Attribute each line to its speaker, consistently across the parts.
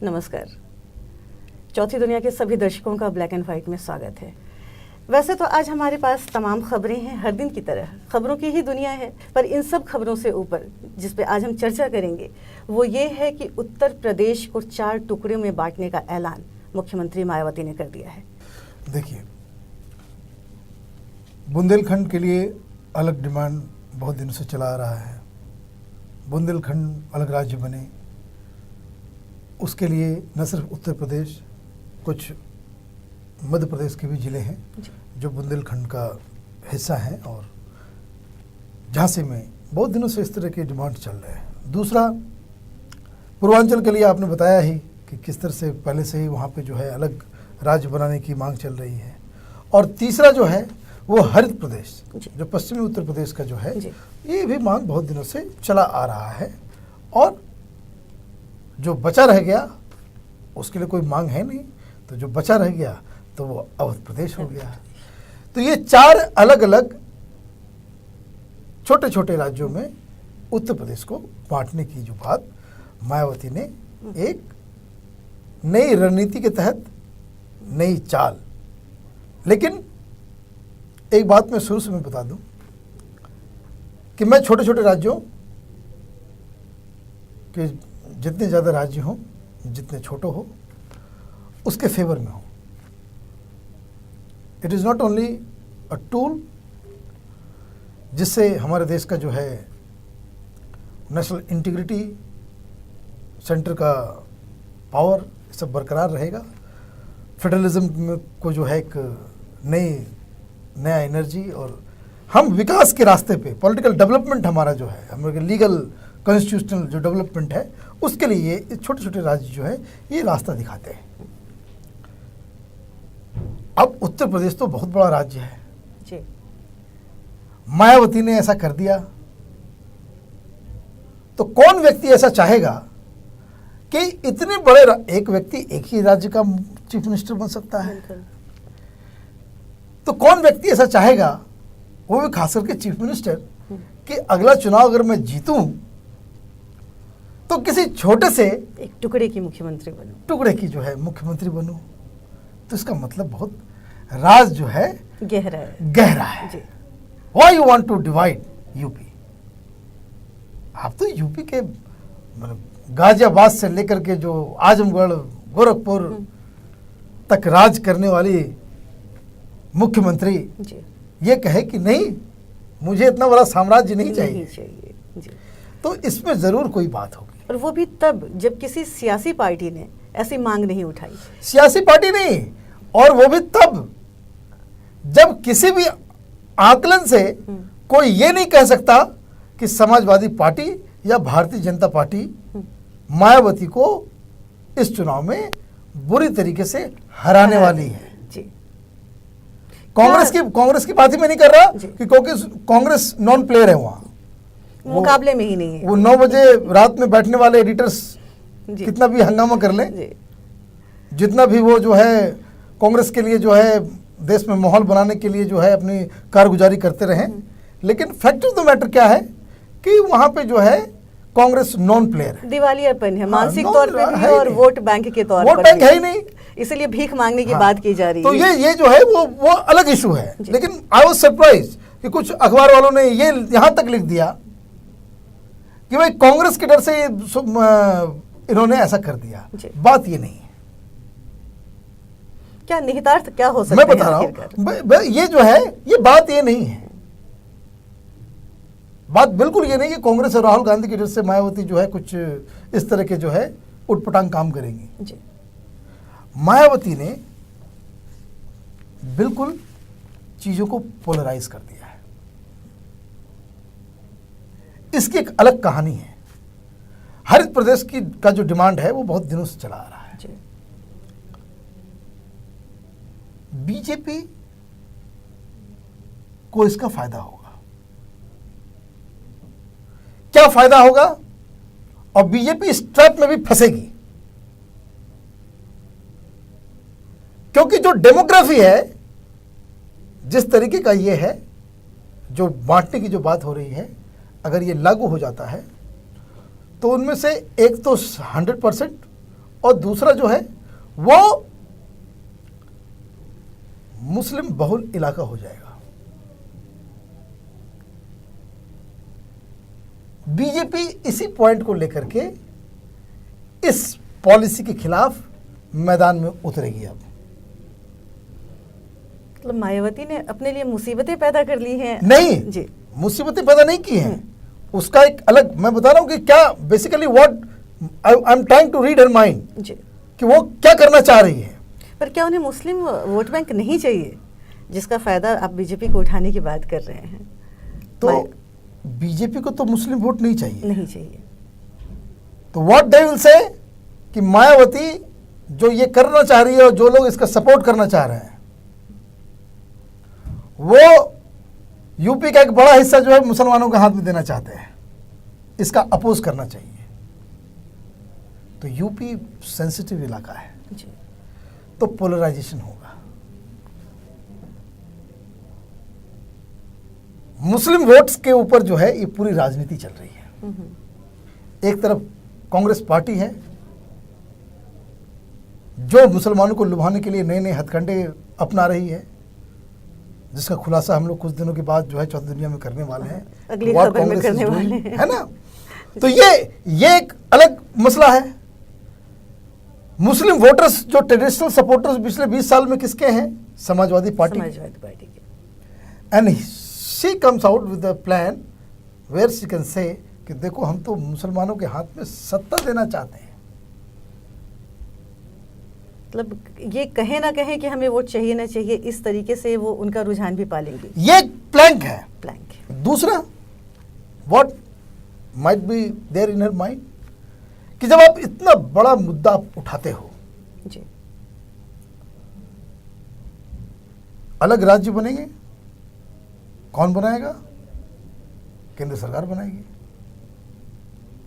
Speaker 1: नमस्कार। चौथी दुनिया के सभी दर्शकों का ब्लैक एंड व्हाइट में स्वागत है। वैसे तो आज हमारे पास तमाम खबरें हैं, हर दिन की तरह खबरों की ही दुनिया है, पर इन सब खबरों से ऊपर जिस पे आज हम चर्चा करेंगे वो ये है कि उत्तर प्रदेश को 4 टुकड़ों में बांटने का ऐलान मुख्यमंत्री मायावती ने कर दिया है।
Speaker 2: देखिए, बुंदेलखंड के लिए अलग डिमांड बहुत दिनों से चला आ रहा है। बुंदेलखंड अलग राज्य बने, उसके लिए न सिर्फ उत्तर प्रदेश, कुछ मध्य प्रदेश के भी ज़िले हैं जो बुंदेलखंड का हिस्सा हैं और झांसी में बहुत दिनों से इस तरह के डिमांड चल रहे हैं। दूसरा, पूर्वांचल के लिए आपने बताया ही कि किस तरह से पहले से ही वहाँ पे जो है अलग राज्य बनाने की मांग चल रही है। और तीसरा जो है वो हरित प्रदेश, जो पश्चिमी उत्तर प्रदेश का जो है, ये भी मांग बहुत दिनों से चला आ रहा है। और जो बचा रह गया उसके लिए कोई मांग है नहीं, तो जो बचा रह गया तो वो अवध प्रदेश हो गया। तो ये 4 अलग अलग छोटे छोटे राज्यों में उत्तर प्रदेश को बांटने की जो बात मायावती ने एक नई रणनीति के तहत, नई चाल। लेकिन एक बात मैं शुरू से मैं बता दूं कि मैं छोटे छोटे राज्यों के, जितने ज़्यादा राज्य हों, जितने छोटे हो, उसके फेवर में हूं। It is not only a tool जिससे हमारे देश का जो है नेशनल इंटीग्रिटी, सेंटर का पावर सब बरकरार रहेगा। फेडरलिज्म को जो है एक नया एनर्जी, और हम विकास के रास्ते पे, पॉलिटिकल डेवलपमेंट हमारा जो है, हमारे लीगल कॉन्स्टिट्यूशनल जो डेवलपमेंट है, उसके लिए ये छोटे छोटे राज्य जो है ये रास्ता दिखाते हैं। अब उत्तर प्रदेश तो बहुत बड़ा राज्य है जी। मायावती ने ऐसा कर दिया तो कौन व्यक्ति ऐसा चाहेगा कि इतने बड़े एक व्यक्ति एक ही राज्य का चीफ मिनिस्टर बन सकता है? तो कौन व्यक्ति ऐसा चाहेगा, वो भी खास करके चीफ मिनिस्टर, कि अगला चुनाव अगर मैं जीतूं तो किसी छोटे से
Speaker 1: एक टुकड़े की मुख्यमंत्री बनूं,
Speaker 2: टुकड़े की जो है मुख्यमंत्री बनूं। तो इसका मतलब बहुत राज जो है गहरा है। Why you want to divide UP? आप तो यूपी के गाजियाबाद से लेकर के जो आजमगढ़, गोरखपुर तक राज करने वाली मुख्यमंत्री ये कहे कि नहीं, मुझे इतना बड़ा साम्राज्य नहीं चाहिए। तो इसमें जरूर कोई बात होगी।
Speaker 1: और वो भी तब जब किसी सियासी पार्टी ने ऐसी मांग नहीं उठाई।
Speaker 2: सियासी पार्टी नहीं, और वो भी तब जब किसी भी आकलन से कोई ये नहीं कह सकता कि समाजवादी पार्टी या भारतीय जनता पार्टी मायावती को इस चुनाव में बुरी तरीके से हराने वाली है। कांग्रेस की बात ही मैं नहीं कर रहा कि क्योंकि कांग्रेस नॉन प्लेयर है, वहां
Speaker 1: मुकाबले में ही नहीं है।
Speaker 2: वो 9 बजे रात में बैठने वाले एडिटर्स कितना भी हंगामा कर लें, जितना भी वो जो है कांग्रेस के लिए जो है देश में माहौल बनाने के लिए जो है अपनी कारगुजारी करते रहें, लेकिन फैक्ट ऑफ द मैटर क्या है कि वहां पे जो है कांग्रेस नॉन प्लेयर है,
Speaker 1: दिवालियापन है, मानसिक तौर पे भी और वोट बैंक के तौर
Speaker 2: पर। वोट बैंक है ही नहीं,
Speaker 1: इसलिए भीख मांगने की बात की जा रही है।
Speaker 2: तो ये जो है वो अलग इशू है। लेकिन आई वाज सरप्राइज कि कुछ अखबार वालों ने ये यहां तक लिख दिया कि भाई कांग्रेस के डर से इन्होंने ऐसा कर दिया। बात ये नहीं है।
Speaker 1: क्या निहितार्थ क्या हो सकता है?
Speaker 2: मैं बता रहा हूं, ये जो है ये बात ये नहीं है। बात बिल्कुल ये नहीं कि कांग्रेस और राहुल गांधी की डर से मायावती जो है कुछ इस तरह के जो है उटपटांग काम करेंगी जी। मायावती ने बिल्कुल चीजों को पोलराइज कर दिया है। इसकी एक अलग कहानी है। हरित प्रदेश का जो डिमांड है वो बहुत दिनों से चला आ रहा है जी। बीजेपी को इसका फायदा होगा। क्या फायदा होगा? और बीजेपी इस ट्रैप में भी फंसेगी, क्योंकि जो डेमोग्राफी है, जिस तरीके का ये है, जो बांटने की जो बात हो रही है, अगर ये लागू हो जाता है तो उनमें से एक तो 100% और दूसरा जो है वो मुस्लिम बहुल इलाका हो जाएगा। बीजेपी इसी पॉइंट को लेकर के इस पॉलिसी के खिलाफ मैदान में उतरेगी। अब
Speaker 1: मतलब मायावती ने अपने लिए मुसीबतें पैदा कर ली हैं।
Speaker 2: नहीं
Speaker 1: जी,
Speaker 2: मुसीबतें पैदा नहीं की हैं, उसका एक अलग, मैं बता रहा हूं कि क्या basically what I am trying to read her mind,
Speaker 1: जी।
Speaker 2: कि वो क्या करना चाह रही है।
Speaker 1: पर क्या उन्हें मुस्लिम वोट बैंक नहीं चाहिए जिसका फायदा आप बीजेपी को उठाने की बात कर रहे हैं?
Speaker 2: तो बीजेपी को तो मुस्लिम वोट नहीं चाहिए।
Speaker 1: नहीं चाहिए।
Speaker 2: तो व्हाट दे विल से कि मायावती जो ये करना चाह रही है और जो लोग इसका सपोर्ट करना चाह रहे हैं, वो यूपी का एक बड़ा हिस्सा जो है मुसलमानों के हाथ में देना चाहते हैं, इसका अपोज करना चाहिए। तो यूपी सेंसिटिव इलाका है,
Speaker 1: जी।
Speaker 2: तो पोलराइजेशन होगा। मुस्लिम वोट्स के ऊपर जो है ये पूरी राजनीति चल रही है। एक तरफ कांग्रेस पार्टी है जो मुसलमानों को लुभाने के लिए नए नए हथकंडे अपना रही है, जिसका खुलासा हम लोग कुछ दिनों के बाद जो है चौथी दुनिया में करने वाले हैं,
Speaker 1: अगली
Speaker 2: What
Speaker 1: खबर में
Speaker 2: Congress
Speaker 1: करने
Speaker 2: is doing,
Speaker 1: वाले हैं।
Speaker 2: है ना। तो ये एक अलग मसला है। मुस्लिम वोटर्स जो ट्रेडिशनल सपोर्टर्स पिछले 20 साल में किसके हैं? समाजवादी पार्टी
Speaker 1: के।
Speaker 2: And she comes out with a plan where she can say कि देखो हम तो मुसलमानों के हाथ में सत्ता देना चाहते हैं।
Speaker 1: मतलब ये कहें ना कहें कि हमें वोट चाहिए ना चाहिए, इस तरीके से वो उनका रुझान भी पालेंगे।
Speaker 2: ये प्लैंक है।
Speaker 1: प्लैंक।
Speaker 2: दूसरा what might be there in her mind कि जब आप इतना बड़ा मुद्दा आप उठाते हो,
Speaker 1: जी,
Speaker 2: अलग राज्य बनेंगे, कौन बनाएगा? केंद्र सरकार बनाएगी।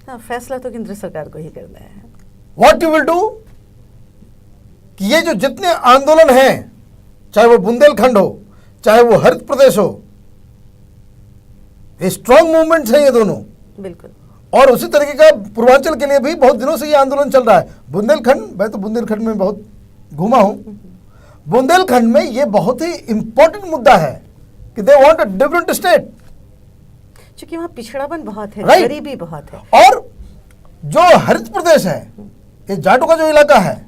Speaker 1: हाँ, फैसला तो केंद्र सरकार को ही करना है।
Speaker 2: व्हाट यू विल डू कि ये जो जितने आंदोलन हैं, चाहे वो बुंदेलखंड हो, चाहे वो हरित प्रदेश हो, ये स्ट्रॉन्ग मूवमेंट्स हैं ये दोनों।
Speaker 1: बिल्कुल।
Speaker 2: और उसी तरीके का पूर्वांचल के लिए भी बहुत दिनों से ये आंदोलन चल रहा है। बुंदेलखंड, मैं तो बुंदेलखंड में बहुत घूमा हूं। बुंदेलखंड में ये बहुत ही इंपॉर्टेंट मुद्दा है कि they want a different state,
Speaker 1: क्योंकि वहाँ पिछड़ापन बहुत है,
Speaker 2: Right.
Speaker 1: गरीबी बहुत है।
Speaker 2: और जो हरित प्रदेश है, ये जाटों का जो इलाका है,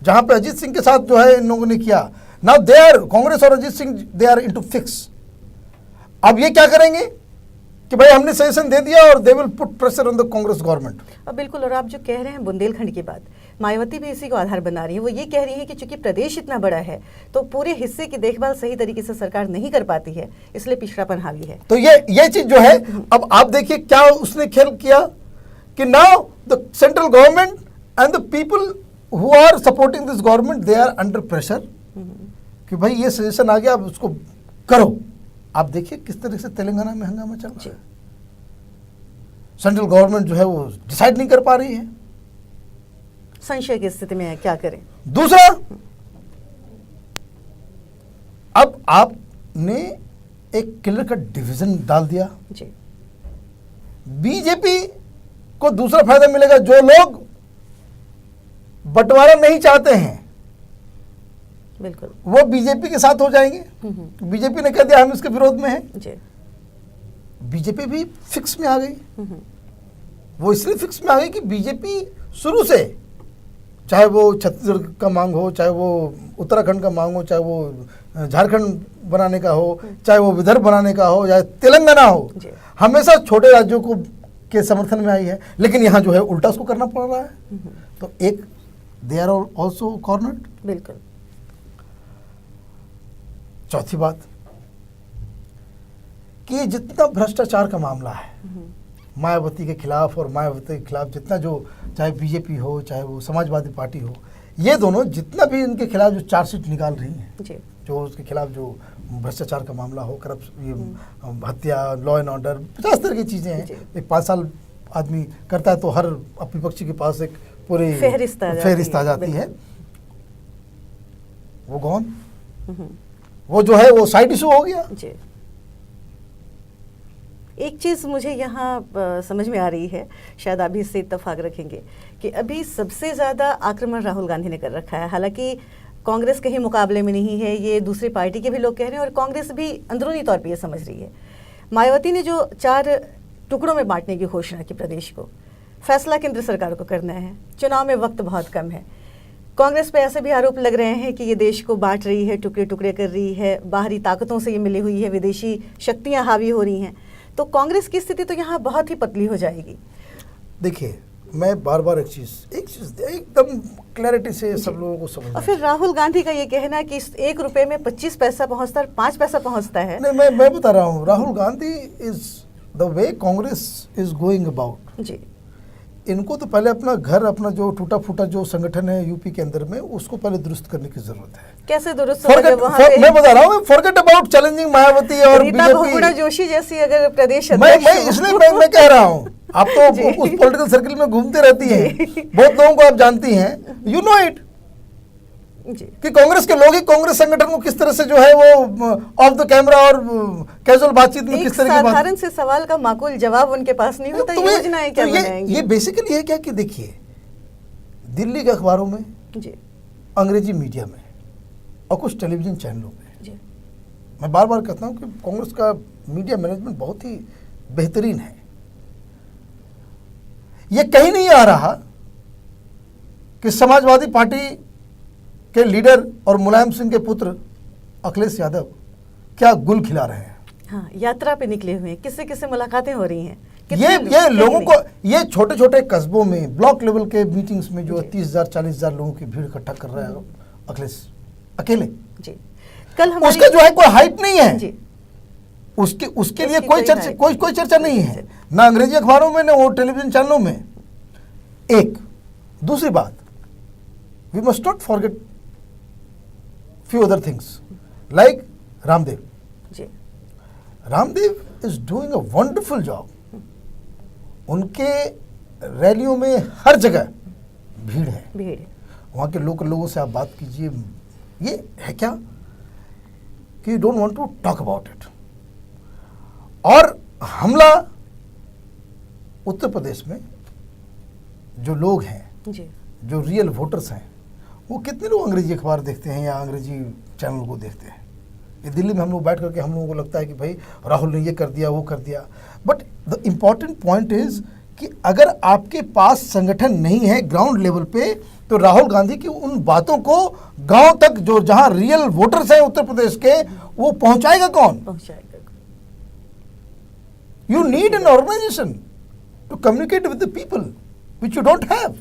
Speaker 2: जहां पे अजीत सिंह के साथ जो है इन लोगों ने किया, नाउ दे आर, कांग्रेस और Ajit Singh they are into fix. अब ये क्या करेंगे कि भाई हमने सजेशन दे दिया और they will put pressure on the Congress government.
Speaker 1: और बिल्कुल, और आप जो कह रहे हैं बुंदेलखंड की बात, मायावती भी इसी को आधार बना रही है। वो ये कह रही है कि चूंकि प्रदेश इतना बड़ा है तो पूरे हिस्से की देखभाल सही तरीके से सरकार नहीं कर पाती है, इसलिए पिछड़ापन हावी है।
Speaker 2: तो ये चीज जो है, अब आप देखिए क्या उसने खेल किया कि now the central government and the people who are supporting this government they are under pressure कि भाई ये सजेशन आ गया, अब उसको करो। आप देखिए किस तरह से तेलंगाना में हंगामा चल रहा है। सेंट्रल गवर्नमेंट जो है वो डिसाइड नहीं कर पा रही है।
Speaker 1: संशय की स्थिति में है, क्या करें।
Speaker 2: दूसरा, अब आपने एक क्लियर कट डिवीजन डाल दिया।
Speaker 1: जी,
Speaker 2: बीजेपी को दूसरा फायदा मिलेगा, जो लोग बंटवारा नहीं चाहते हैं
Speaker 1: बिल्कुल।
Speaker 2: वो बीजेपी के साथ हो जाएंगे। बीजेपी ने कह दिया हम इसके विरोध में हैं।
Speaker 1: जी।
Speaker 2: बीजेपी भी फिक्स में आ गई। वो इसलिए फिक्स में आ गई कि बीजेपी शुरू से, चाहे वो छत्तीसगढ़ का मांग हो, चाहे वो उत्तराखंड का मांग हो, चाहे वो झारखंड बनाने का हो, चाहे वो विदर्भ बनाने का हो, चाहे तेलंगाना हो, हमेशा छोटे राज्यों को के समर्थन में आई है। लेकिन यहाँ जो है उल्टा उसको करना पड़ रहा है। तो एक दे आर ऑल्सो कॉर्नर्ड।
Speaker 1: बिल्कुल।
Speaker 2: चौथी बात कि जितना भ्रष्टाचार का मामला है मायावती के खिलाफ, और मायावती के खिलाफ जितना जो, चाहे बीजेपी हो चाहे वो समाजवादी पार्टी हो, ये दोनों जितना भी इनके खिलाफ जो चार्जशीट निकाल रही हैं,
Speaker 1: जी,
Speaker 2: जो उसके खिलाफ जो भ्रष्टाचार का मामला हो, करप्शन, हत्या, लॉ एंड ऑर्डर, 50 तरह की चीज़ें हैं। एक 5 साल आदमी करता है तो हर विपक्षी के पास एक पूरी
Speaker 1: फहरिस्त आ
Speaker 2: जाती है। वो कौन, वो जो है वो साइड इशू हो गया।
Speaker 1: जी। एक चीज़ मुझे यहाँ समझ में आ रही है, शायद आप भी इससे इत्तेफाक रखेंगे, कि अभी सबसे ज़्यादा आक्रमण राहुल गांधी ने कर रखा है। हालांकि कांग्रेस के ही मुकाबले में नहीं है, ये दूसरी पार्टी के भी लोग कह रहे हैं और कांग्रेस भी अंदरूनी तौर पे ये समझ रही है। मायावती ने जो 4 टुकड़ों में बांटने की घोषणा की प्रदेश को, फैसला केंद्र सरकार को करना है, चुनाव में वक्त बहुत कम है। कांग्रेस पे ऐसे भी आरोप लग रहे हैं कि ये देश को बांट रही है, टुकड़े टुकड़े कर रही है, बाहरी ताकतों से ये मिली हुई है, विदेशी शक्तियां हावी हो रही हैं। तो कांग्रेस की स्थिति तो यहाँ बहुत ही पतली हो जाएगी।
Speaker 2: देखिए, मैं बार बार एक चीज़ एकदम क्लैरिटी से सब लोगों को समझना।
Speaker 1: और फिर राहुल गांधी का ये कहना कि 1 रुपए में 25 पैसा पहुँचता है, 5 पैसा पहुँचता है।
Speaker 2: नहीं, मैं बता रहा हूँ, Rahul Gandhi is the way Congress is going about जी। इनको तो पहले अपना घर, अपना जो टूटा फूटा जो संगठन है यूपी के अंदर में, उसको पहले दुरुस्त करने की जरूरत है।
Speaker 1: कैसे दुरुस्त?
Speaker 2: मैं बता रहा हूँ, फॉरगेट अबाउट चैलेंजिंग मायावती और
Speaker 1: रीता बहुगुणा जोशी जैसी अगर प्रदेश
Speaker 2: इसलिए मैं कह रहा हूँ, आप तो उस पॉलिटिकल सर्किल में घूमते रहती हैं, बहुत लोगों को आप जानती हैं, यू नो इट कि कांग्रेस के लोग ही कांग्रेस संगठन को किस तरह से जो है वो ऑफ द कैमरा और कैजुअल बातचीत में किस तरह की
Speaker 1: साधारण से सवाल का माकूल जवाब उनके पास नहीं होता। योजनाएं क्या बनाएंगे?
Speaker 2: ये बेसिकली है क्या कि देखिए, दिल्ली के अखबारों में जी, अंग्रेजी मीडिया में और कुछ टेलीविजन चैनलों में जी, मैं बार बार कहता हूँ कि कांग्रेस का मीडिया मैनेजमेंट बहुत ही बेहतरीन है। ये कहीं नहीं आ रहा कि समाजवादी पार्टी के लीडर और मुलायम सिंह के पुत्र अखिलेश यादव क्या गुल खिला रहे हैं।
Speaker 1: हाँ, यात्रा पे निकले हुए हैं, किससे किससे मुलाकातें हो रही हैं।
Speaker 2: ये लोगों को, ये छोटे छोटे कस्बों में ब्लॉक लेवल के मीटिंग्स में जो 30,000 40,000 लोगों की भीड़ इकट्ठा कर रहा है अखिलेश अकेले जी। कल उसका जो है कोई हाइप नहीं है जी, उसके लिए कोई चर्चा नहीं है, ना अंग्रेजी अखबारों में ना वो टेलीविजन चैनलों में। एक दूसरी बात, we must not forget few other things like Ramdev ji. Ramdev is doing a wonderful job। उनके रैलियों में हर जगह भीड़ है। वहाँ के लोकल लोगों से आप बात कीजिए, ये है क्या कि you don't want to talk about it। और हमला उत्तर प्रदेश में जो लोग हैं जी, जो रियल वोटर्स हैं, वो कितने लोग अंग्रेजी अखबार देखते हैं या अंग्रेजी चैनल को देखते हैं? ये दिल्ली में हम लोग बैठ करके हम लोगों को लगता है कि भाई राहुल ने ये कर दिया, वो कर दिया, but the important point is कि अगर आपके पास संगठन नहीं है ग्राउंड लेवल पे, तो राहुल गांधी की उन बातों को गांव तक, जो जहां रियल वोटर्स हैं उत्तर प्रदेश के, वो पहुंचाएगा कौन? You need an organisation to communicate with the people which you don't have.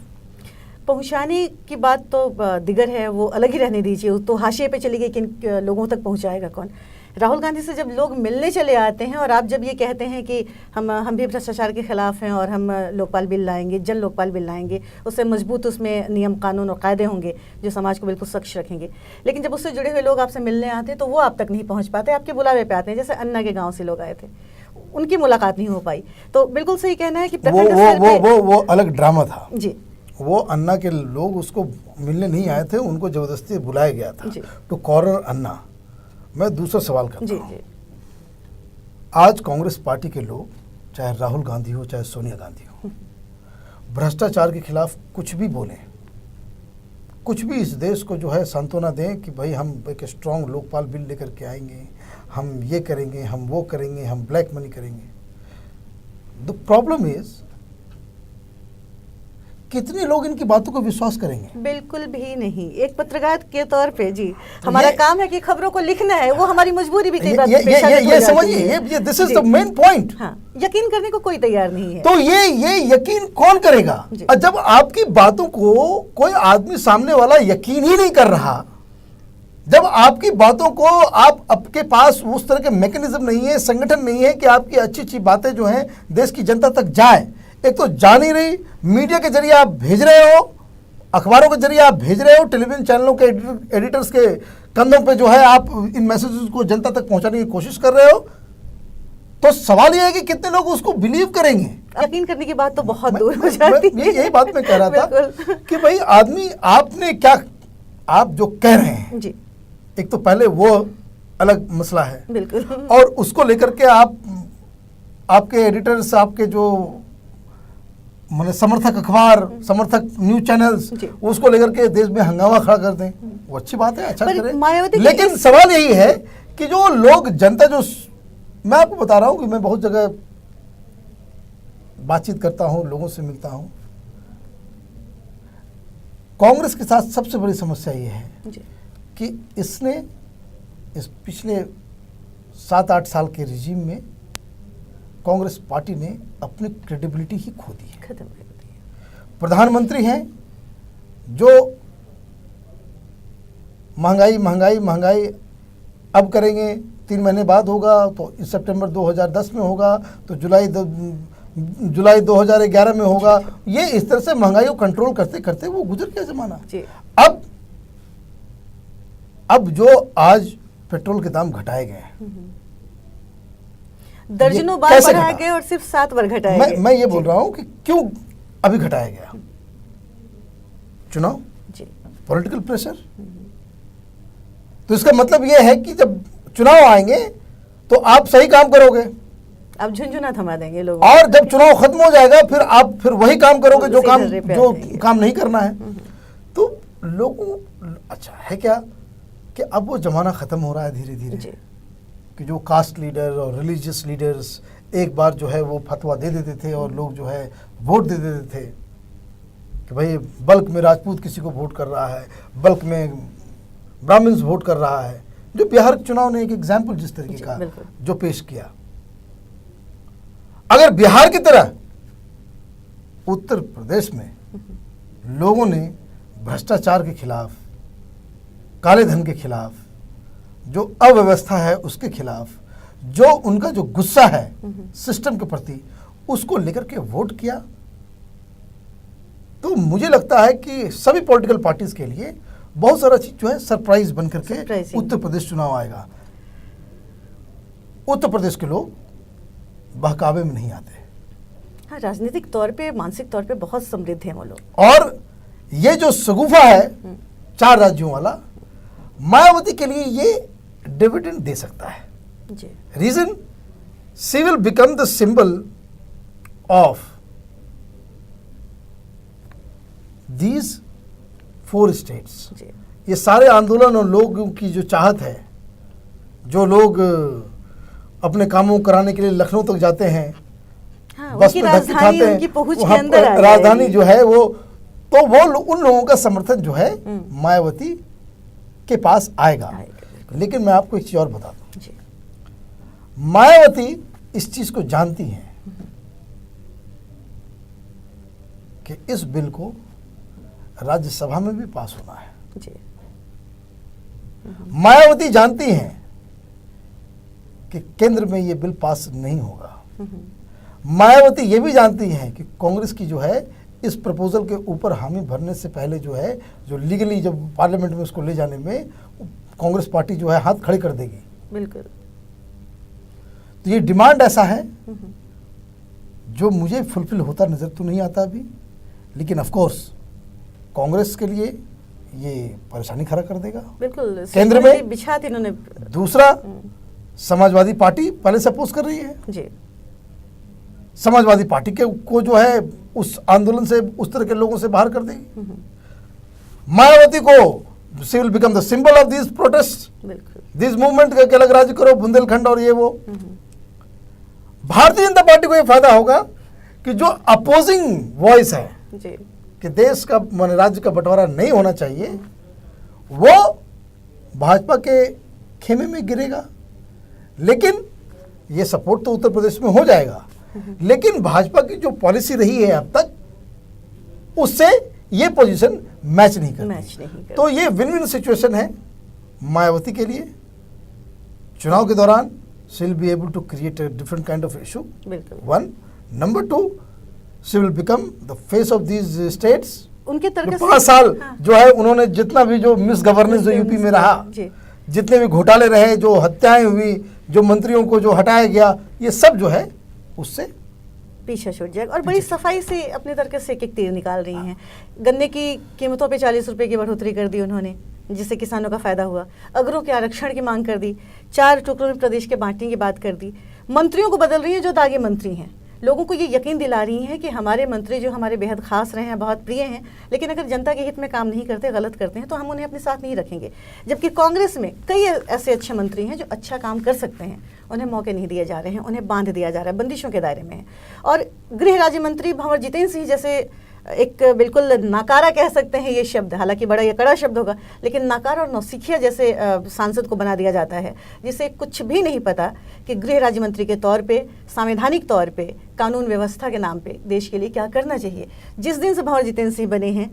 Speaker 1: पहुंचाने की बात तो दिगर है, वो अलग ही रहने दीजिए, तो हाशिए पे चली गई, किन लोगों तक पहुंचाएगा कौन? राहुल गांधी से जब लोग मिलने चले आते हैं और आप जब ये कहते हैं कि हम भी भ्रष्टाचार के खिलाफ हैं और हम लोकपाल बिल लाएंगे, जन लोकपाल बिल लाएंगे, उससे मजबूत उसमें नियम कानून और कायदे होंगे जो समाज को बिल्कुल सख्त रखेंगे, लेकिन जब उससे जुड़े हुए लोग आपसे मिलने आते हैं तो वो आप तक नहीं पहुँच पाते, आपके बुलावे पे आते हैं। जैसे अन्ना के गाँव से लोग आए थे, उनकी मुलाकात नहीं हो पाई। तो बिल्कुल सही कहना है कि
Speaker 2: वो अलग ड्रामा था
Speaker 1: जी।
Speaker 2: वो अन्ना के लोग उसको मिलने नहीं आए थे, उनको जबरदस्ती बुलाया गया था टू कॉर्नर अन्ना। मैं दूसरा सवाल करता हूं, आज कांग्रेस पार्टी के लोग, चाहे राहुल गांधी हो चाहे सोनिया गांधी हो, भ्रष्टाचार के खिलाफ कुछ भी बोलें, कुछ भी इस देश को जो है सांत्वना दें कि भाई हम एक स्ट्रॉन्ग लोकपाल बिल लेकर के आएंगे, हम ये करेंगे, हम वो करेंगे, हम ब्लैक मनी करेंगे। द प्रॉब्लम इज कितने लोग इनकी बातों को विश्वास करेंगे?
Speaker 1: बिल्कुल भी नहीं। एक पत्रकार के तौर पे जी, हमारा काम है कि खबरों को लिखना है, वो हमारी मजबूरी भी कई बार
Speaker 2: ये समझिए, this is the main point.
Speaker 1: हाँ, यकीन करने को कोई तैयार नहीं है।
Speaker 2: तो ये यकीन कौन करेगा? जब आपकी बातों को कोई आदमी सामने वाला यकीन ही नहीं कर रहा, जब आपकी बातों को आपके पास उस तरह के मैकेनिज्म नहीं है, संगठन नहीं है कि आपकी अच्छी अच्छी बातें जो हैं देश की जनता तक जाए, एक तो जा नहीं रही, मीडिया के जरिए आप भेज रहे हो, अखबारों के जरिए आप भेज रहे हो, टेलीविजन चैनलों के एडिटर्स के कंधों पे जो है आप इन मैसेजेस को जनता तक पहुंचाने की कोशिश कर रहे हो, तो सवाल यह है कि कितने लोग उसको बिलीव करेंगे?
Speaker 1: यकीन करने की बात तो बहुत दूर हो जाती है।
Speaker 2: यही बात मैं कह रहा था कि भाई आदमी, आपने क्या, आप जो कह रहे हैं जी, एक तो पहले वो अलग मसला है
Speaker 1: बिल्कुल,
Speaker 2: और उसको लेकर के आपके एडिटर्स, आपके जो माने समर्थक अखबार, समर्थक न्यूज चैनल्स
Speaker 1: जी।
Speaker 2: उसको लेकर के देश में हंगामा खड़ा कर दें, वो अच्छी बात है, अच्छा
Speaker 1: पर
Speaker 2: करें।
Speaker 1: मायावती की
Speaker 2: लेकिन सवाल यही है कि जो लोग, जनता जो, मैं आपको बता रहा हूं कि मैं बहुत जगह बातचीत करता हूं, लोगों से मिलता हूं, कांग्रेस के साथ सबसे बड़ी समस्या ये है
Speaker 1: जी।
Speaker 2: कि इसने इस पिछले 7-8 साल के रिजीम में कांग्रेस पार्टी ने अपनी क्रेडिबिलिटी ही खो दी है।
Speaker 1: खत्म कर दिया।
Speaker 2: प्रधानमंत्री हैं जो महंगाई महंगाई महंगाई अब करेंगे, 3 महीने बाद होगा, तो इस सितंबर 2010 में होगा, तो जुलाई 2011 में होगा। ये इस तरह से महंगाई को कंट्रोल करते करते वो गुजर गया जमाना।
Speaker 1: जी।
Speaker 2: अब जो आज पेट्रोल के दाम घटाए गए हैं,
Speaker 1: दर्जनों
Speaker 2: ये
Speaker 1: बार
Speaker 2: कैसे
Speaker 1: बढ़ाए
Speaker 2: घटा?
Speaker 1: गए और सिर्फ 7 बार घटाए गए।
Speaker 2: मैं ये बोल रहा हूं कि क्यों अभी घटाया गया? चुनाव,
Speaker 1: जी।
Speaker 2: Political pressure. तो इसका मतलब यह है कि जब चुनाव आएंगे तो आप सही काम करोगे,
Speaker 1: अब झुंझुना थमा देंगे लोगों
Speaker 2: और जब चुनाव खत्म हो जाएगा फिर वही काम करोगे जो
Speaker 1: सीधे पे आ जाएंगे।
Speaker 2: काम नहीं करना है। तो लोगों, अच्छा है क्या कि अब वो जमाना खत्म हो रहा है धीरे
Speaker 1: जी।
Speaker 2: धीरे, कि जो कास्ट लीडर और रिलीजियस लीडर्स एक बार जो है वो फतवा दे देते थे और लोग जो है वोट दे देते थे कि भाई बल्क में राजपूत किसी को वोट कर रहा है, बल्क में ब्राह्मण्स वोट कर रहा है। जो बिहार के चुनाव ने एक एग्जाम्पल जिस तरीके
Speaker 1: जी,
Speaker 2: का
Speaker 1: बिल्कुल।
Speaker 2: जो पेश किया, अगर बिहार की तरह उत्तर प्रदेश में लोगों ने भ्रष्टाचार के खिलाफ, काले धन के खिलाफ, जो अव्यवस्था है उसके खिलाफ, जो उनका जो गुस्सा है सिस्टम के प्रति, उसको लेकर के वोट किया, तो मुझे लगता है कि सभी पॉलिटिकल पार्टीज के लिए बहुत सारा चीज जो है सरप्राइज बन करके
Speaker 1: Surprising।
Speaker 2: उत्तर प्रदेश चुनाव आएगा। उत्तर प्रदेश के लोग बहकावे में नहीं आते,
Speaker 1: हाँ, राजनीतिक तौर पे, मानसिक तौर पे बहुत समृद्ध हैं वो लोग।
Speaker 2: और ये जो शगुफा है 4 राज्यों वाला, मायावती के लिए ये डिविडेंड दे सकता है।
Speaker 1: जी।
Speaker 2: Reason, she will become the symbol of these 4 states.
Speaker 1: जी।
Speaker 2: ये सारे आंदोलन और लोगों की जो चाहत है, जो लोग अपने कामों को कराने के लिए लखनऊ तक जाते हैं,
Speaker 1: हाँ,
Speaker 2: बस
Speaker 1: उनकी
Speaker 2: में धक्के
Speaker 1: राजधानी
Speaker 2: खाते
Speaker 1: उनकी
Speaker 2: हैं,
Speaker 1: पहुंच के
Speaker 2: वहाँ
Speaker 1: अंदर आ
Speaker 2: पर राजधानी
Speaker 1: जाएगी।
Speaker 2: जो है वो, तो उन लोगों का समर्थन जो है मायावती के पास आएगा। लेकिन मैं आपको एक चीज और बता दूं,
Speaker 1: जी।
Speaker 2: मायावती इस चीज को जानती हैं कि इस बिल को राज्यसभा में भी पास होना है।
Speaker 1: जी।
Speaker 2: मायावती जानती हैं कि केंद्र में ये बिल पास नहीं होगा। मायावती ये भी जानती हैं कि कांग्रेस की जो है इस प्रपोजल के ऊपर हामी भरने से पहले जो है, जो लीगली जब पार्लियामेंट में उसको ले जाने में कांग्रेस पार्टी जो है हाथ खड़े कर देगी।
Speaker 1: बिल्कुल।
Speaker 2: तो ये डिमांड ऐसा है जो मुझे फुलफिल होता नजर तो नहीं आता अभी, लेकिन ऑफ कोर्स कांग्रेस के लिए ये परेशानी खड़ा कर देगा।
Speaker 1: बिल्कुल,
Speaker 2: केंद्र में
Speaker 1: बिछा दी इन्होंने।
Speaker 2: दूसरा, समाजवादी पार्टी पहले से अपोज कर रही है।
Speaker 1: जी।
Speaker 2: समाजवादी पार्टी के को जो है उस आंदोलन से, उस तरह के लोगों से बाहर कर देगी। मायावती को she will become the symbol of this protest,
Speaker 1: बिल्कुल।
Speaker 2: दिस मूवमेंट के अलग राज्य करो, बुंदेलखंड और ये वो। भारतीय जनता पार्टी को ये फायदा होगा कि जो अपोजिंग वॉइस है
Speaker 1: जी।
Speaker 2: कि देश का, माने राज्य का बंटवारा नहीं होना चाहिए, वो भाजपा के खेमे में गिरेगा। लेकिन ये सपोर्ट तो उत्तर प्रदेश में हो जाएगा, लेकिन भाजपा की जो पॉलिसी रही है अब तक, उससे ये पोजीशन मैच नहीं करती। तो ये विन विन सिचुएशन है मायावती के लिए। चुनाव के दौरान she will be able to create a different kind of issue. One. Number 2, she will become the face of these states.
Speaker 1: उनके तरह
Speaker 2: 5 साल जो है उन्होंने जितना भी जो मिस गवर्नेंस जो यूपी में रहा, जितने भी घोटाले रहे, जो हत्याएं हुई, जो मंत्रियों को जो हटाया गया, ये सब जो है उससे
Speaker 1: पीछे छूट जाएगा। और बड़ी सफाई से अपने तरीके से एक तीर निकाल रही हैं। गन्ने की कीमतों पे 40 रुपए की बढ़ोतरी कर दी उन्होंने, जिससे किसानों का फायदा हुआ। अगरों के आरक्षण की मांग कर दी, 4 टुकड़ों में प्रदेश के बांटने की बात कर दी। मंत्रियों को बदल रही हैं जो दागी मंत्री हैं, लोगों को ये यकीन दिला रही हैं कि हमारे मंत्री जो हमारे बेहद खास रहे हैं, बहुत प्रिय हैं, लेकिन अगर जनता के हित में काम नहीं करते, गलत करते हैं, तो हम उन्हें अपने साथ नहीं रखेंगे। जबकि कांग्रेस में कई ऐसे अच्छे मंत्री हैं जो अच्छा काम कर सकते हैं, उन्हें मौके नहीं दिए जा रहे हैं, उन्हें बांध दिया जा रहा है, बंदिशों के दायरे में है। और गृह राज्य मंत्री भंवर जितेंद्र सिंह जैसे एक बिल्कुल नाकारा कह सकते हैं ये शब्द, हालांकि बड़ा ये कड़ा शब्द होगा, लेकिन नाकारा और नौसिखिया जैसे सांसद को बना दिया जाता है, जिसे कुछ भी नहीं पता कि गृह राज्य मंत्री के तौर पे, संवैधानिक तौर पे, कानून व्यवस्था के नाम पे देश के लिए क्या करना चाहिए। जिस दिन से भंवर जितेंद्र सिंह बने हैं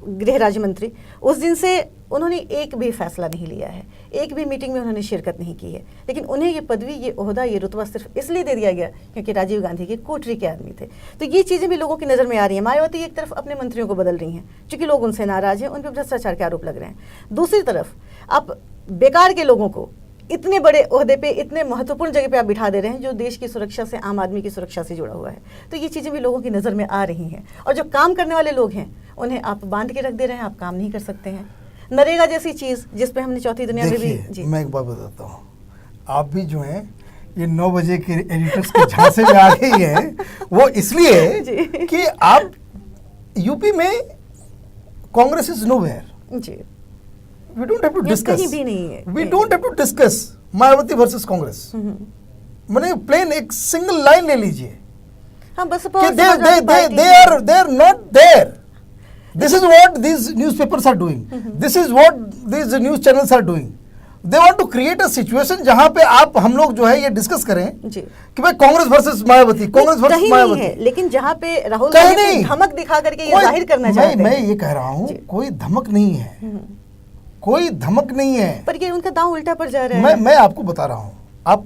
Speaker 1: गृह राज्य मंत्री, उस दिन से उन्होंने एक भी फैसला नहीं लिया है, एक भी मीटिंग में उन्होंने शिरकत नहीं की है, लेकिन उन्हें ये पदवी, ये ओहदा, ये रुतबा सिर्फ इसलिए दे दिया गया क्योंकि राजीव गांधी की कोठरी के आदमी थे। तो ये चीज़ें भी लोगों की नज़र में आ रही हैं। मायावती एक तरफ अपने मंत्रियों को बदल रही हैं क्योंकि लोग उनसे नाराज हैं, उन पर भ्रष्टाचार के आरोप लग रहे हैं। दूसरी तरफ आप बेकार के लोगों को इतने बड़े ओहदे पे, इतने महत्वपूर्ण जगह पे आप बिठा दे रहे हैं जो देश की सुरक्षा से, आम आदमी की सुरक्षा से जुड़ा हुआ है। तो ये चीज़ें भी लोगों की नज़र में आ रही हैं। और जो काम करने वाले लोग हैं उन्हें आप बांध के रख दे रहे हैं, आप काम नहीं कर सकते हैं। नरेगा जैसी चीज़ जिस पे हमने चौथी दुनिया में भी जी।
Speaker 2: मैं एक बात बताता हूँ, आप भी जो हैं ये 9 बजे के एडिटर्स के झांसे में आ गई हैं, वो इसलिए कि आप यूपी में कांग्रेस इज नोवेयर जी। We don't have to discuss.
Speaker 1: कहीं भी नहीं है।
Speaker 2: We don't have to discuss Mayawati versus Congress. मैंने प्लेन एक सिंगल लाइन ले लीजिए।
Speaker 1: हाँ, बस
Speaker 2: they are not there. This is what these newspapers are doing. This is what these news channels are doing. They want to create a situation जहाँ पे आप हम लोग जो है ये डिस्कस करें जी कि भाई कांग्रेस वर्सेस मायावती, कांग्रेस वर्सेस मायावती।
Speaker 1: लेकिन जहाँ पे राहुल गांधी धमक दिखा करके ये जाहिर करना चाहते हैं।
Speaker 2: मैं ये कह रहा हूँ कोई धमक नहीं है, कोई धमक नहीं है,
Speaker 1: पर ये उनका दांव उल्टा पड़ जा रहा है।
Speaker 2: मैं आपको बता रहा हूँ, आप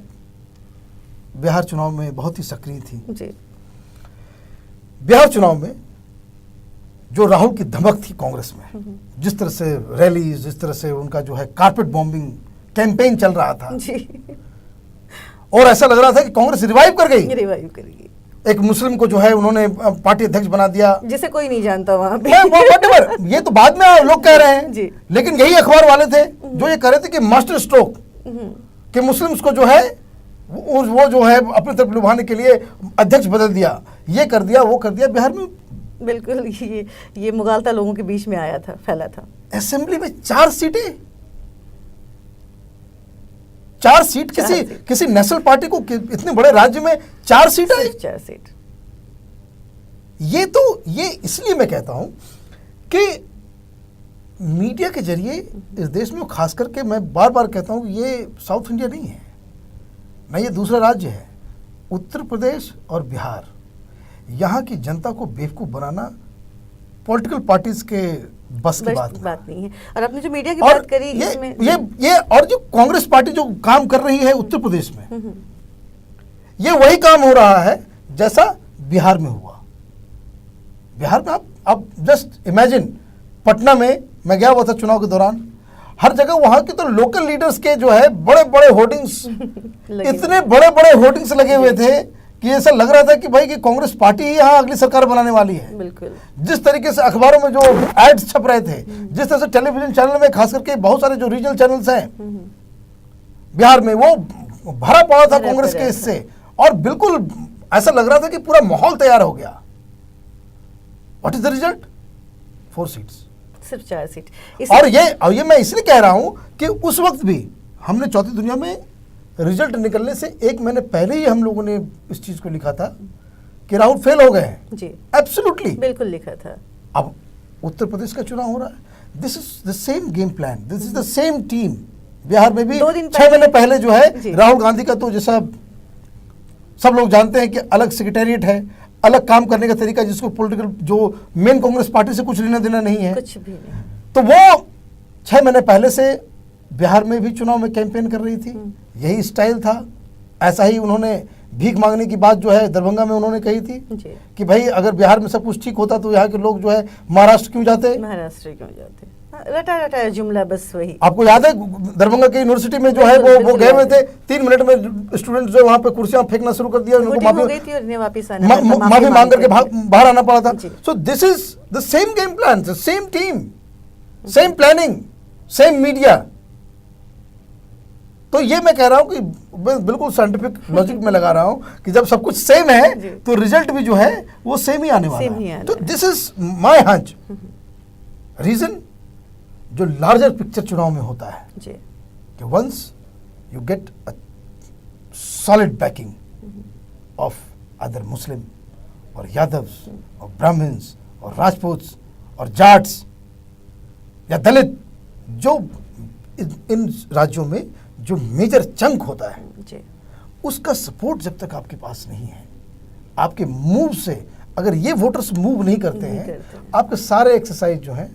Speaker 2: बिहार चुनाव में बहुत ही सक्रिय थी जी। बिहार चुनाव में जो राहुल की धमक थी कांग्रेस में, जिस तरह से रैली, जिस तरह से उनका जो है कारपेट बॉम्बिंग कैंपेन चल रहा था जी। और ऐसा लग रहा था कि कांग्रेस रिवाइव कर गई। एक मुस्लिम को जो है उन्होंने पार्टी अध्यक्ष बना दिया, जिसे
Speaker 1: कोई नहीं जानता वहां पे।
Speaker 2: ये तो बाद में लोग कह रहे हैं जी। लेकिन यही अखबार वाले थे जो ये कह रहे थे कि मास्टर स्ट्रोक कि मुस्लिम्स को जो है वो जो है अपनी तरफ लुभाने के लिए अध्यक्ष बदल दिया, ये कर दिया, वो कर दिया। बिहार में
Speaker 1: बिल्कुल ये मुगालता लोगों के बीच में आया था, फैला था।
Speaker 2: असेंबली में 4 सीटें, 4 सीट किसी नेशनल पार्टी को इतने बड़े राज्य में 4 सीट आई,
Speaker 1: 4 सीट।
Speaker 2: ये इसलिए मैं कहता हूं कि मीडिया के जरिए इस देश में, खास करके मैं बार बार कहता हूं, ये साउथ इंडिया नहीं है ना, ये दूसरा राज्य है। उत्तर प्रदेश और बिहार, यहाँ की जनता को बेवकूफ बनाना पॉलिटिकल पार्टीज के बस की बात नहीं है।
Speaker 1: और आपने जो मीडिया की बात करी,
Speaker 2: ये और जो कांग्रेस पार्टी जो काम कर रही है उत्तर प्रदेश में, ये वही काम हो रहा है जैसा बिहार में हुआ। बिहार में आप जस्ट इमेजिन, पटना में मैं गया हुआ था चुनाव के दौरान, हर जगह वहां के तो लोकल लीडर्स के जो है बड़े बड़े होर्डिंग्स इतने बड़े बड़े होर्डिंग्स लगे हुए थे कि ऐसा लग रहा था कि भाई कि कांग्रेस पार्टी ही यहाँ अगली सरकार बनाने वाली है।
Speaker 1: बिल्कुल।
Speaker 2: जिस तरीके से अखबारों में जो एड्स छप रहे थे, जिस तरह से टेलीविजन चैनल में, खास करके बहुत सारे जो रीजनल चैनल्स हैं बिहार में, वो भरा पड़ा था कांग्रेस के इससे, और बिल्कुल ऐसा लग रहा था कि पूरा माहौल तैयार हो गया। What is the result? 4 seats,
Speaker 1: सिर्फ 4 सीट।
Speaker 2: और ये मैं इसलिए कह रहा हूं कि उस वक्त भी हमने चौथी दुनिया में रिजल्ट निकलने से 1 महीने पहले ही हम लोगों ने इस चीज को लिखा था कि राहुल फेल हो गए हैं
Speaker 1: जी।
Speaker 2: एब्सोल्युटली
Speaker 1: बिल्कुल लिखा था।
Speaker 2: अब उत्तर प्रदेश का चुनाव हो रहा है, this is the same game plan, this is the same team. Bihar में भी 6 महीने पहले जो है राहुल गांधी का, तो जैसा सब लोग जानते हैं कि अलग सेक्रेटेरिएट है, अलग काम करने का तरीका, जिसको पॉलिटिकल जो मेन कांग्रेस पार्टी से कुछ लेना देना नहीं है,
Speaker 1: कुछ भी नहीं।
Speaker 2: तो वो 6 महीने पहले से बिहार में भी चुनाव में कैंपेन कर रही थी, यही स्टाइल था। ऐसा ही उन्होंने भीख मांगने की बात जो है दरभंगा में उन्होंने कही थी कि भाई अगर बिहार में सब कुछ ठीक होता तो यहाँ के लोग जो है महाराष्ट्र क्यों जाते,
Speaker 1: रटा रटा जुमला बस वही।
Speaker 2: आपको याद है दरभंगा के यूनिवर्सिटी में जो है वो गए हुए थे, 3 मिनट में स्टूडेंट जो वहाँ पे कुर्सियां फेंकना शुरू कर दिया, उनको माफी मांग करके बाहर आना पड़ा था। So this is the same game plan, the same team, same planning, same media. तो ये मैं कह रहा हूँ कि बिल्कुल साइंटिफिक लॉजिक में लगा रहा हूँ कि जब सब कुछ सेम है तो रिजल्ट भी जो है वो सेम ही आने वाला है। तो this is my hunch. Reason जो लार्जर पिक्चर चुनाव में होता है कि once you get a solid backing of other मुस्लिम और यादव्स और ब्राह्मण्स और राजपूत्स और जाट्स या दलित, जो इन राज्यों में जो मेजर चंक होता है उसका सपोर्ट जब तक आपके पास नहीं है, आपके मूव से अगर ये वोटर्स मूव नहीं करते हैं, आपके सारे एक्सरसाइज जो हैं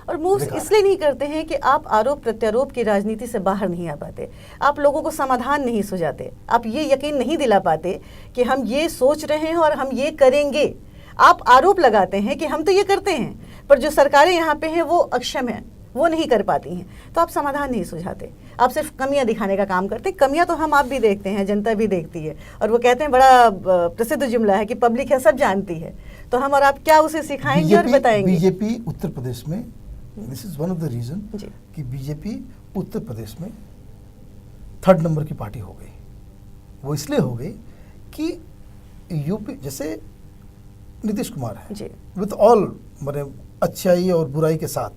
Speaker 1: और मूव्स इसलिए नहीं करते हैं कि आप आरोप प्रत्यारोप की राजनीति से बाहर नहीं आ पाते, आप लोगों को समाधान नहीं सुझाते, आप ये यकीन नहीं दिला पाते कि हम ये सोच रहे हैं और हम ये करेंगे। आप आरोप लगाते हैं कि हम तो ये करते हैं, पर जो सरकारें यहाँ पे हैं वो अक्षम हैं, वो नहीं कर पाती हैं, तो आप समाधान नहीं सुझाते, आप सिर्फ कमियां दिखाने का काम करते हैं। कमियां तो हम आप भी देखते हैं, जनता भी देखती है, और वो कहते हैं बड़ा प्रसिद्ध जुमला है कि पब्लिक है सब जानती है, तो हम और आप क्या उसे सिखाएंगे और बताएंगे।
Speaker 2: बीजेपी उत्तर प्रदेश में, this is one of the reason कि बीजेपी उत्तर प्रदेश में 3rd नंबर की पार्टी हो गई। वो इसलिए हो गई कि यूपी जैसे नीतीश कुमार है विद ऑल मैंने अच्छाई और बुराई के साथ,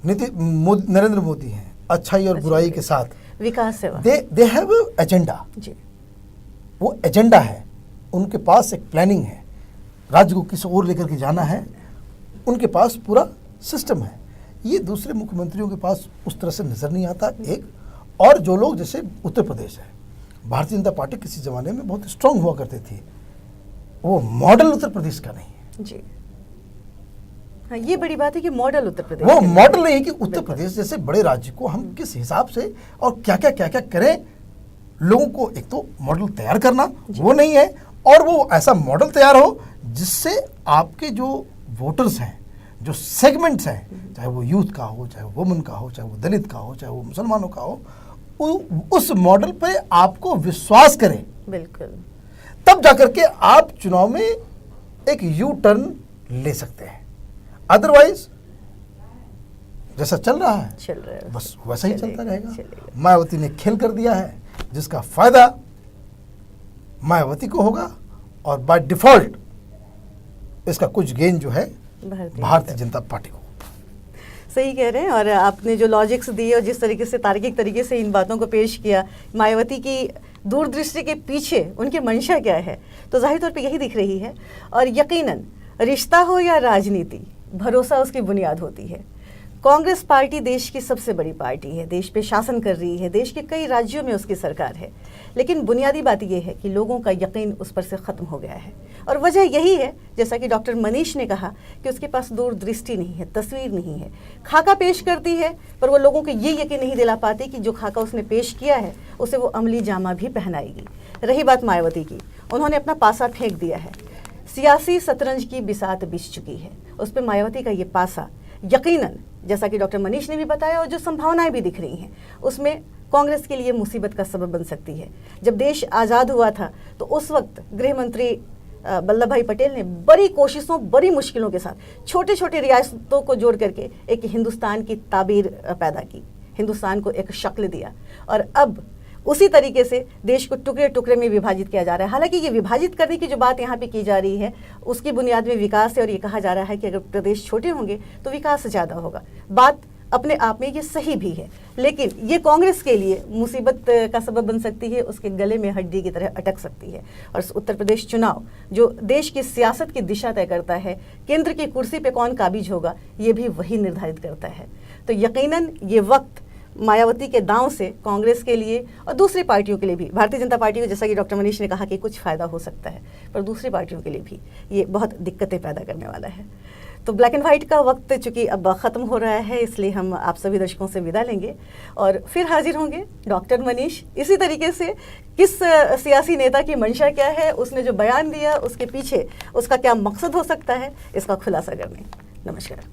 Speaker 2: नरेंद्र मोदी हैं अच्छाई और बुराई के साथ,
Speaker 1: विकास सेवा,
Speaker 2: दे हैव एजेंडा। वो एजेंडा है, उनके पास एक प्लानिंग है, राज्य को किस ओर लेकर के जाना है, उनके पास पूरा सिस्टम है। ये दूसरे मुख्यमंत्रियों के पास उस तरह से नजर नहीं आता। एक और जो लोग जैसे उत्तर प्रदेश है, भारतीय जनता पार्टी किसी जमाने में बहुत स्ट्रांग हुआ करती थी, वो मॉडल उत्तर प्रदेश का नहीं है
Speaker 1: जी। हाँ, ये बड़ी बात है कि मॉडल उत्तर प्रदेश,
Speaker 2: वो मॉडल नहीं है कि उत्तर प्रदेश जैसे बड़े राज्य को हम किस हिसाब से और क्या क्या करें। लोगों को एक तो मॉडल तैयार करना वो नहीं है, और वो ऐसा मॉडल तैयार हो जिससे आपके जो वोटर्स हैं, जो सेगमेंट्स हैं, चाहे वो यूथ का हो, चाहे वो वुमेन का हो, चाहे वो दलित का हो, चाहे वो मुसलमानों का हो, उस मॉडल पे आपको विश्वास करें।
Speaker 1: बिल्कुल,
Speaker 2: तब जाकर के आप चुनाव में एक यू टर्न ले सकते हैं। अदरवाइज जैसा चल रहा है बस वैसा ही चलता रहेगा। मायावती ने खेल कर दिया है जिसका फायदा मायावती को होगा, और बाय डिफॉल्ट इसका कुछ गेन जो है भारतीय जनता पार्टी को।
Speaker 1: सही कह रहे हैं, और आपने जो लॉजिक्स दिए और जिस तरीके से तार्किक तरीके से इन बातों को पेश किया, मायावती की दूरदृष्टि के पीछे उनकी मंशा क्या है, तो जाहिर तौर पे यही दिख रही है। और यकीनन रिश्ता हो या राजनीति, भरोसा उसकी बुनियाद होती है। कांग्रेस पार्टी देश की सबसे बड़ी पार्टी है, देश पे शासन कर रही है, देश के कई राज्यों में उसकी सरकार है, लेकिन बुनियादी बात यह है कि लोगों का यकीन उस पर से ख़त्म हो गया है। और वजह यही है, जैसा कि डॉक्टर मनीष ने कहा, कि उसके पास दूरदृष्टि नहीं है, तस्वीर नहीं है। खाका पेश करती है, पर वो लोगों को ये यकीन नहीं दिला पाती कि जो खाका उसने पेश किया है उसे वो अमली जामा भी पहनाएगी। रही बात मायावती की, उन्होंने अपना पासा फेंक दिया है, सियासी शतरंज की बिसात बिछ चुकी है, उस पर मायावती का ये पासा यकीनन, जैसा कि डॉक्टर मनीष ने भी बताया और जो संभावनाएं भी दिख रही हैं, उसमें कांग्रेस के लिए मुसीबत का सबब बन सकती है। जब देश आज़ाद हुआ था तो उस वक्त गृह मंत्री वल्लभ भाई पटेल ने बड़ी कोशिशों, बड़ी मुश्किलों के साथ छोटे छोटे रियासतों को जोड़ करके एक हिंदुस्तान की ताबीर पैदा की, हिंदुस्तान को एक शक्ल दिया, और अब उसी तरीके से देश को टुकड़े टुकड़े में विभाजित किया जा रहा है। हालांकि ये विभाजित करने की जो बात यहाँ पे की जा रही है उसकी बुनियाद में विकास है, और ये कहा जा रहा है कि अगर प्रदेश छोटे होंगे तो विकास ज़्यादा होगा। बात अपने आप में ये सही भी है, लेकिन ये कांग्रेस के लिए मुसीबत का सबब बन सकती है, उसके गले में हड्डी की तरह अटक सकती है। और उत्तर प्रदेश चुनाव जो देश की सियासत की दिशा तय करता है, केंद्र की कुर्सी पे कौन काबिज होगा, ये भी वही निर्धारित करता है। तो यकीनन ये वक्त मायावती के दांव से कांग्रेस के लिए और दूसरी पार्टियों के लिए भी, भारतीय जनता पार्टी को जैसा कि डॉक्टर मनीष ने कहा कि कुछ फ़ायदा हो सकता है, पर दूसरी पार्टियों के लिए भी ये बहुत दिक्कतें पैदा करने वाला है। तो ब्लैक एंड वाइट का वक्त चूँकि अब ख़त्म हो रहा है, इसलिए हम आप सभी दर्शकों से विदा लेंगे और फिर हाजिर होंगे डॉक्टर मनीष इसी तरीके से, किस सियासी नेता की मंशा क्या है, उसने जो बयान दिया उसके पीछे उसका क्या मकसद हो सकता है, इसका खुलासा करने। नमस्कार।